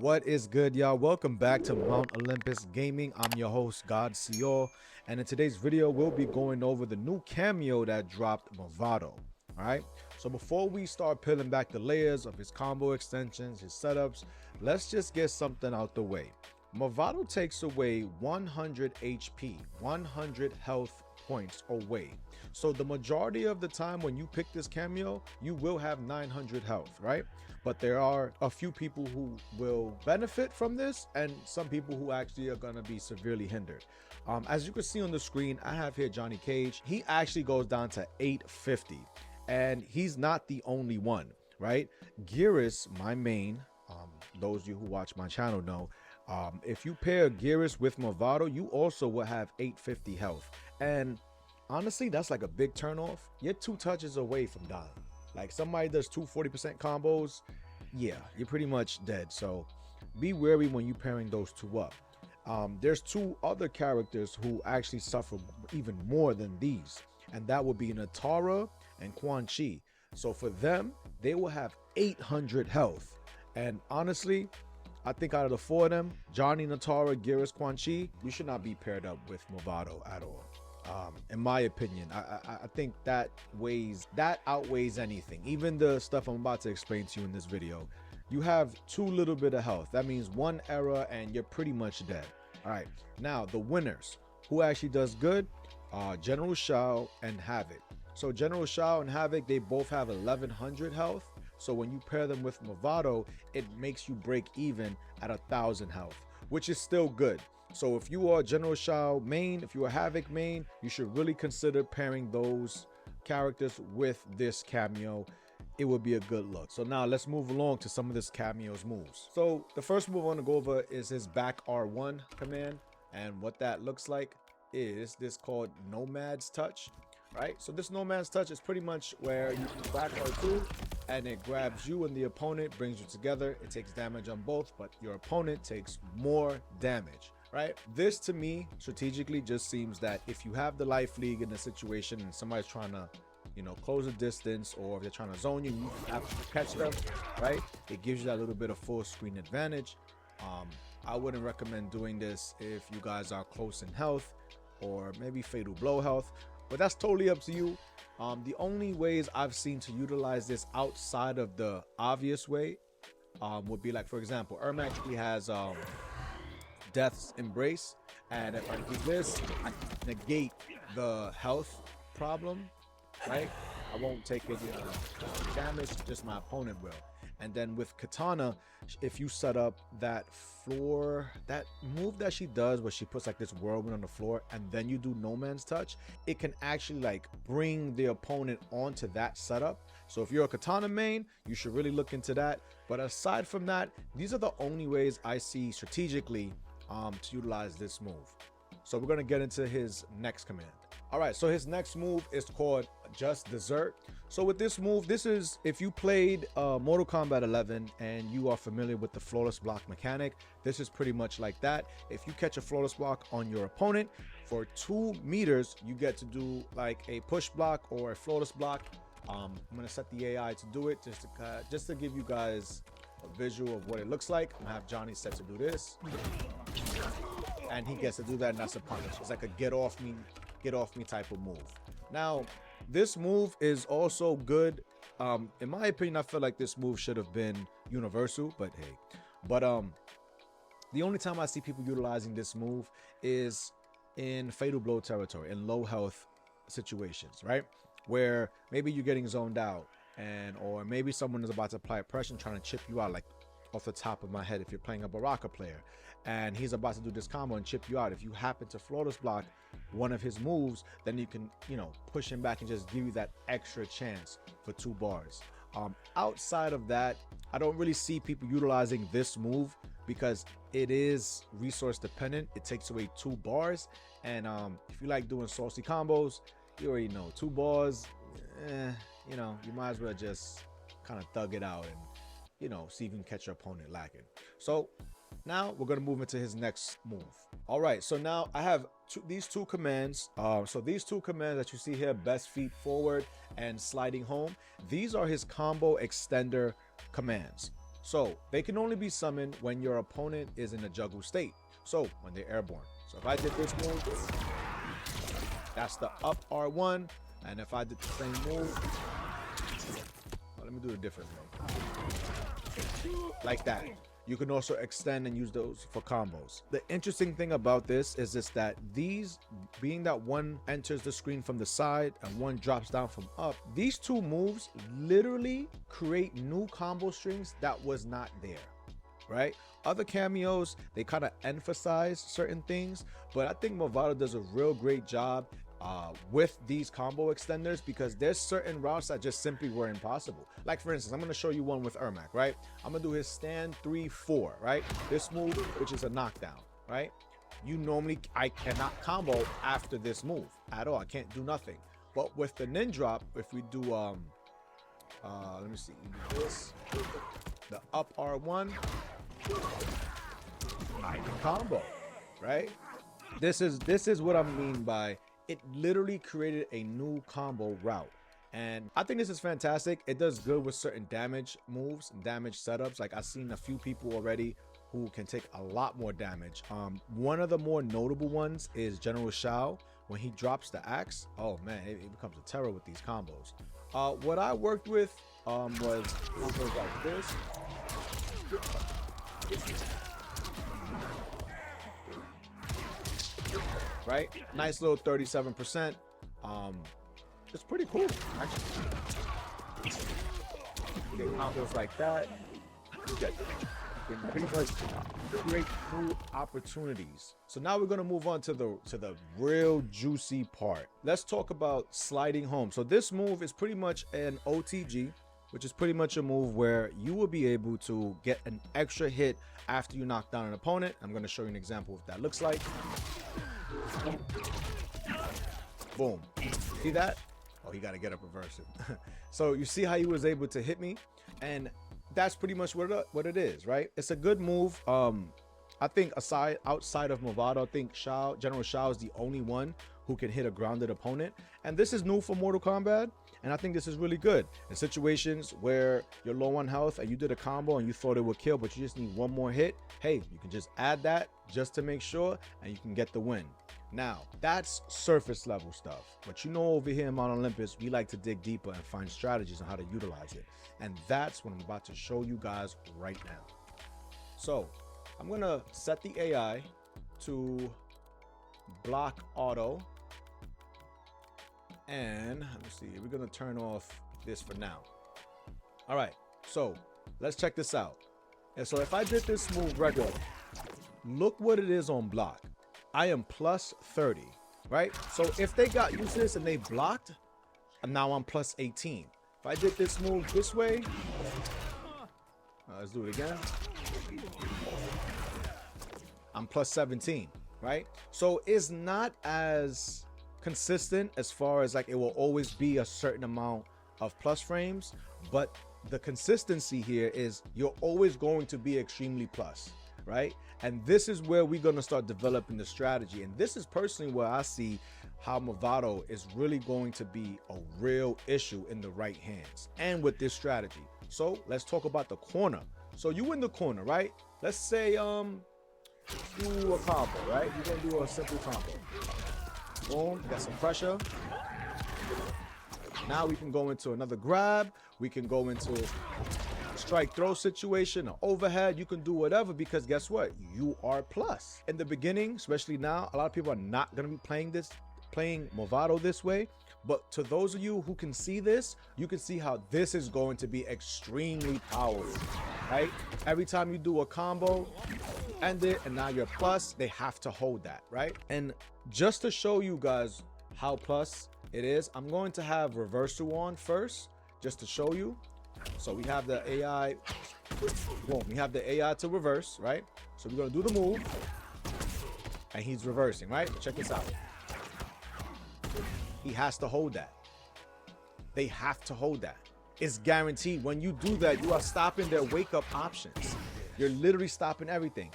What is good, y'all? Welcome back to Mount Olympus Gaming. I'm your host, God Sior, and in today's video, we'll be going over the new cameo that dropped, Mavado. All right. So before we start peeling back the layers of his combo extensions, his setups, let's just get something out the way. Mavado takes away 100 HP, 100 health points away. So the majority of the time when you pick this cameo, you will have 900 health, right? But there are a few people who will benefit from this and some people who actually are going to be severely hindered. As you can see on the screen, I have here Johnny Cage. He actually goes down to 850 and he's not the only one, right? Gearus, my main, those of you who watch my channel know, if you pair Gearus with Mavado, you also will have 850 health. And honestly, that's like a big turnoff. You're 2 touches away from dying. Like somebody does 2 40% combos, yeah, you're pretty much dead. So be wary when you pairing those two up. There's 2 other characters who actually suffer even more than these, and that would be Natara and Quan Chi. So for them, they will have 800 health. And honestly, I think out of the 4 of them, Johnny, Natara, Gearus, Quan Chi, you should not be paired up with Mavado at all. In my opinion, I think that outweighs anything. Even the stuff I'm about to explain to you in this video. You have too little bit of health. That means 1 error and you're pretty much dead. All right, now the winners. Who actually does good? General Shao and Havoc. So General Shao and Havoc, they both have 1100 health. So when you pair them with Mavado, it makes you break even at 1000 health, which is still good. So if you are General Shao main, if you are Havoc main, you should really consider pairing those characters with this cameo. It would be a good look. So now let's move along to some of this cameo's moves. So the first move I want to go over is his back R1 command. And what that looks like is this called Nomad's Touch, right? So this Nomad's Touch is pretty much where you can back R2 and it grabs you and the opponent, brings you together. It takes damage on both, but your opponent takes more damage. Right? This to me strategically just seems that if you have the life league in a situation and somebody's trying to, close a distance, or if they're trying to zone you, you have to catch them, right? It gives you that little bit of full screen advantage. I wouldn't recommend doing this if you guys are close in health or maybe fatal blow health, but that's totally up to you. The only ways I've seen to utilize this outside of the obvious way would be like, for example, Ermac actually has Death's Embrace, and if I do this, I negate the health problem, right? I won't take any damage, just my opponent will. And then with Katana, if you set up that floor, that move that she does where she puts like this whirlwind on the floor and then you do No Man's Touch, it can actually like bring the opponent onto that setup. So if you're a Katana main, you should really look into that. But aside from that, these are the only ways I see strategically to utilize this move. So we're going to get into his next command. All right, so his next move is called Just Desert. So with this move, this is if you played Mortal Kombat 11 and you are familiar with the flawless block mechanic, this is pretty much like that. If you catch a flawless block on your opponent for 2 meters, you get to do like a push block or a flawless block. I'm going to set the AI to do it just to give you guys a visual of what it looks like. I'm gonna have Johnny set to do this, and he gets to do that, and that's a punish. It's like a get off me type of move. Now this move is also good. In my opinion, I feel like this move should have been universal, but hey. But the only time I see people utilizing this move is in fatal blow territory, in low health situations, right? Where maybe you're getting zoned out, or maybe someone is about to apply pressure trying to chip you out. Like off the top of my head, if you're playing a Baraka player and he's about to do this combo and chip you out, if you happen to flawless block one of his moves, then you can push him back and just give you that extra chance for 2 bars. Outside of that, I don't really see people utilizing this move because it is resource dependent. It takes away 2 bars, and if you like doing saucy combos, you already know 2 bars, you might as well just kind of thug it out and see if you can catch your opponent lacking. So now we're going to move into his next move. All right, so now I have these 2 commands. So these 2 commands that you see here, best feet forward and sliding home, these are his combo extender commands. So they can only be summoned when your opponent is in a juggle state. So when they're airborne. So if I did this move, that's the up R1. And if I did the same move, well, let me do a different move. Like that. You can also extend and use those for combos. The interesting thing about this is just that these, being that one enters the screen from the side and one drops down from up, these two moves literally create new combo strings that was not there, right? Other cameos, they kind of emphasize certain things, but I think Mavado does a real great job with these combo extenders, because there's certain routes that just simply were impossible. Like for instance, I'm going to show you one with Ermac, right? I'm going to do his stand 3-4, right? This move, which is a knockdown, right? I cannot combo after this move at all. I can't do nothing. But with the nin drop, if we do let me see, this, the up R1, I can combo, right? This is what I mean by it literally created a new combo route. And I think this is fantastic. It does good with certain damage moves and damage setups. Like I've seen a few people already who can take a lot more damage. One of the more notable ones is General Shao. When he drops the axe, oh man, it becomes a terror with these combos. What I worked with was combos like this. Right, nice little 37%. It's pretty cool actually. You get combos like that. You get pretty much great new opportunities. So now we're gonna move on to the real juicy part. Let's talk about sliding home. So this move is pretty much an OTG, which is pretty much a move where you will be able to get an extra hit after you knock down an opponent. I'm gonna show you an example of what that looks like. Boom. See that? Oh, he got to get up, reverse it. So you see how he was able to hit me, and that's pretty much what it is, right? It's a good move. I think outside of Mavado, I think General Shao is the only one who can hit a grounded opponent, and this is new for Mortal Kombat. And I think this is really good in situations where you're low on health and you did a combo and you thought it would kill, but you just need one more hit. Hey, you can just add that just to make sure, and you can get the win. Now, that's surface level stuff. But you know, over here in Mount Olympus, we like to dig deeper and find strategies on how to utilize it. And that's what I'm about to show you guys right now. So I'm going to set the AI to block auto. And let me see, we're going to turn off this for now. All right, so let's check this out. And so if I did this move regular, look what it is on block. I am plus 30, right? So if they got used to this and they blocked, and now I'm plus 18. If I did this move this way, let's do it again. I'm plus 17, right? So it's not as consistent as far as like it will always be a certain amount of plus frames, but the consistency here is you're always going to be extremely plus, right? And this is where we're going to start developing the strategy. And this is personally where I see how Mavado is really going to be a real issue in the right hands and with this strategy. So let's talk about the corner. So you in the corner, right? Let's say do a combo, right? You're gonna do a simple combo. Boom, got some pressure. Now we can go into another grab. We can go into a strike throw situation, an overhead. You can do whatever, because guess what? You are plus. In the beginning, especially now, a lot of people are not going to be playing Mavado this way. But to those of you who can see this, you can see how this is going to be extremely powerful, right? Every time you do a combo, end it, and now you're plus, they have to hold that, right? And just to show you guys how plus it is, I'm going to have reversal on first, just to show you. So we have the AI, boom, we have the AI to reverse, right? So we're gonna do the move, and he's reversing, right? Check this out. He has to hold that. They have to hold that. It's guaranteed. When you do that, you are stopping their wake up options. You're literally stopping everything.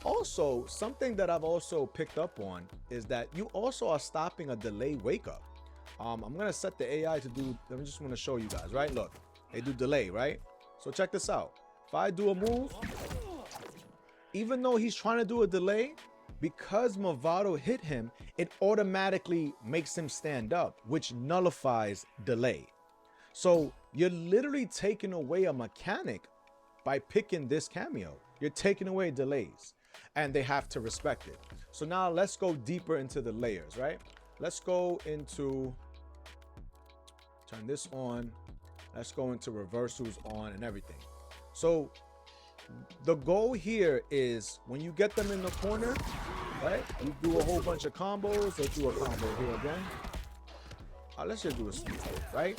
Also, something that I've also picked up on is that you also are stopping a delay wake up. I'm gonna set the AI to do, I just want to show you guys, right? Look, they do delay, right? So check this out. If I do a move, even though he's trying to do a delay, because Mavado hit him, it automatically makes him stand up, which nullifies delay. So you're literally taking away a mechanic by picking this cameo. You're taking away delays, and they have to respect it. So now let's go deeper into the layers, right? Let's go into, turn this on. Let's go into reversals on and everything. So the goal here is when you get them in the corner, right? You do a whole bunch of combos. Let's do a combo here again. Let's just do a speed, right?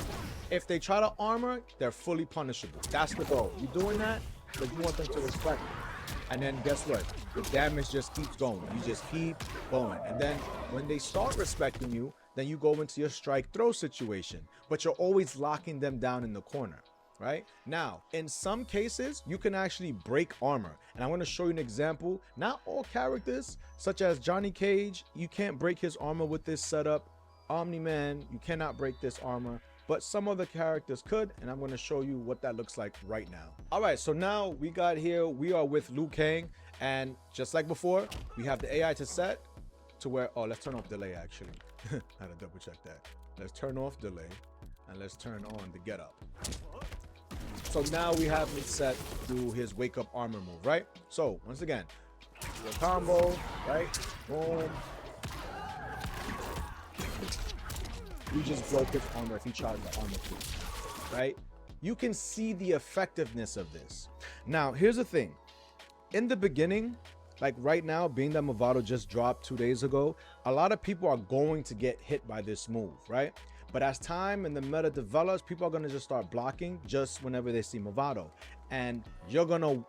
If they try to armor, they're fully punishable. That's the goal. You're doing that because you want them to respect it. And then guess what? The damage just keeps going. You just keep going. And then when they start respecting you, then you go into your strike throw situation. But you're always locking them down in the corner, right? Now, in some cases, you can actually break armor. And I'm going to show you an example. Not all characters, such as Johnny Cage, you can't break his armor with this setup. Omni-Man, you cannot break this armor, but some other characters could, and I'm going to show you what that looks like right now. All right, so now we are with Liu Kang, and just like before, we have the AI to set to where, oh, let's turn off delay actually. I had to double check that. Let's turn off delay, and let's turn on the get up. So now we have it set to do his wake up armor move, right? So once again, do a combo, right? Boom. You just broke his armor if he tried the armor too, right? You can see the effectiveness of this. Now, here's the thing. In the beginning, like right now, being that Mavado just dropped 2 days ago, a lot of people are going to get hit by this move, right? But as time and the meta develops, people are going to just start blocking just whenever they see Mavado. And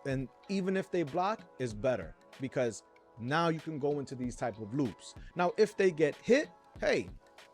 and even if they block, it's better because now you can go into these type of loops. Now, if they get hit, hey,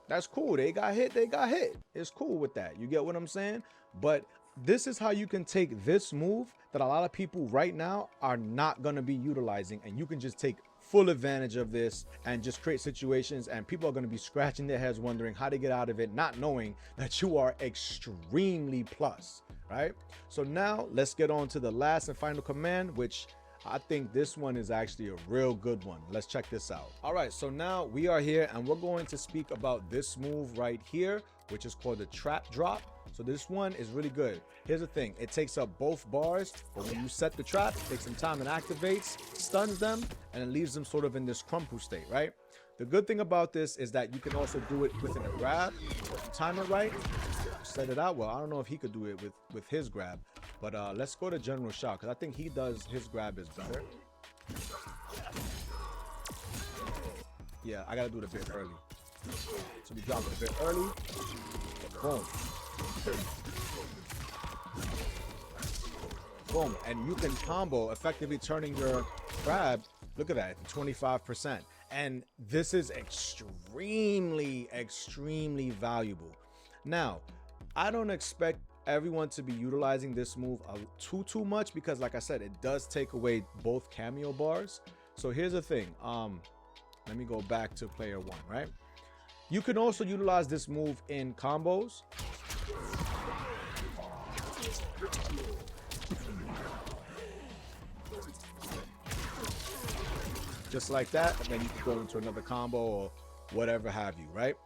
that's cool. They got hit. It's cool with that. You get what I'm saying? But this is how you can take this move that a lot of people right now are not going to be utilizing. And you can just take full advantage of this and just create situations. And people are going to be scratching their heads wondering how to get out of it, not knowing that you are extremely plus, right? So now let's get on to the last and final command, which I think this one is actually a real good one. Let's check this out. All right, so now we are here and we're going to speak about this move right here, which is called the trap drop. So this one is really good. Here's the thing. It takes up both bars, but when you set the trap, it takes some time and activates, stuns them, and it leaves them sort of in this crumple state, right? The good thing about this is that you can also do it within a grab. If you time it right, set it out well. I don't know if he could do it with his grab, but let's go to General Shock because I think he does his grab is better. Yeah, I gotta do it a bit early. So we drop it a bit early. Boom. Boom. And you can combo, effectively turning your grab, look at that, 25%. And this is extremely, extremely valuable. Now, I don't expect everyone to be utilizing this move too much because, like I said, it does take away both cameo bars. So here's the thing. Let me go back to player one, right? You can also utilize this move in combos. Just like that, and then you can go into another combo or whatever have you, right?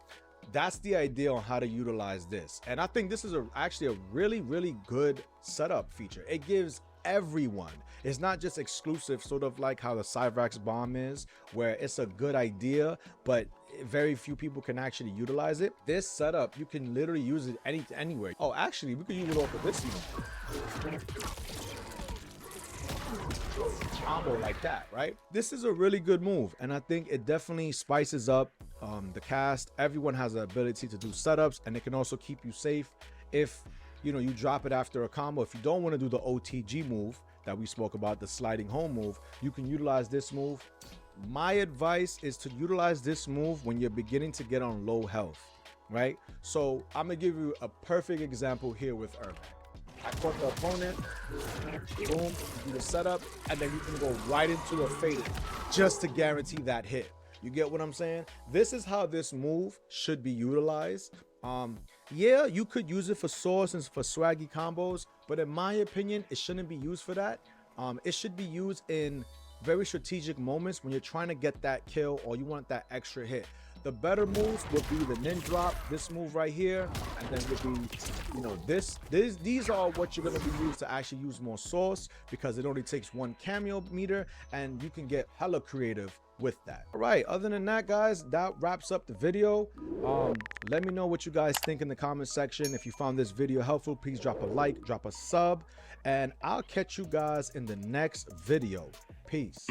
That's the idea on how to utilize this. And I think this is actually a really, really good setup feature. It gives everyone, it's not just exclusive, sort of like how the Cyrax bomb is, where it's a good idea, but very few people can actually utilize it. This setup, you can literally use it anywhere. Oh, actually, we could use it off of this move. Combo like that, right? This is a really good move, and I think it definitely spices up the cast. Everyone has the ability to do setups, and it can also keep you safe if you drop it after a combo. If you don't want to do the OTG move that we spoke about, the sliding home move, you can utilize this move. My advice is to utilize this move when you're beginning to get on low health, right? So I'm gonna give you a perfect example here with Urban. I caught the opponent, boom, do the setup, and then you can go right into a faded just to guarantee that hit. You get what I'm saying? This is how this move should be utilized. Yeah, you could use it for sauce and for swaggy combos, but in my opinion, it shouldn't be used for that. It should be used in very strategic moments when you're trying to get that kill or you want that extra hit. The better moves would be the nin drop, this move right here, and then would be, you know, these are what you're gonna be used to actually use more sauce, because it only takes 1 cameo meter and you can get hella creative with that. All right, other than that, guys, that wraps up the video. Let me know what you guys think in the comment section. If you found this video helpful, please drop a like, drop a sub, and I'll catch you guys in the next video. Peace.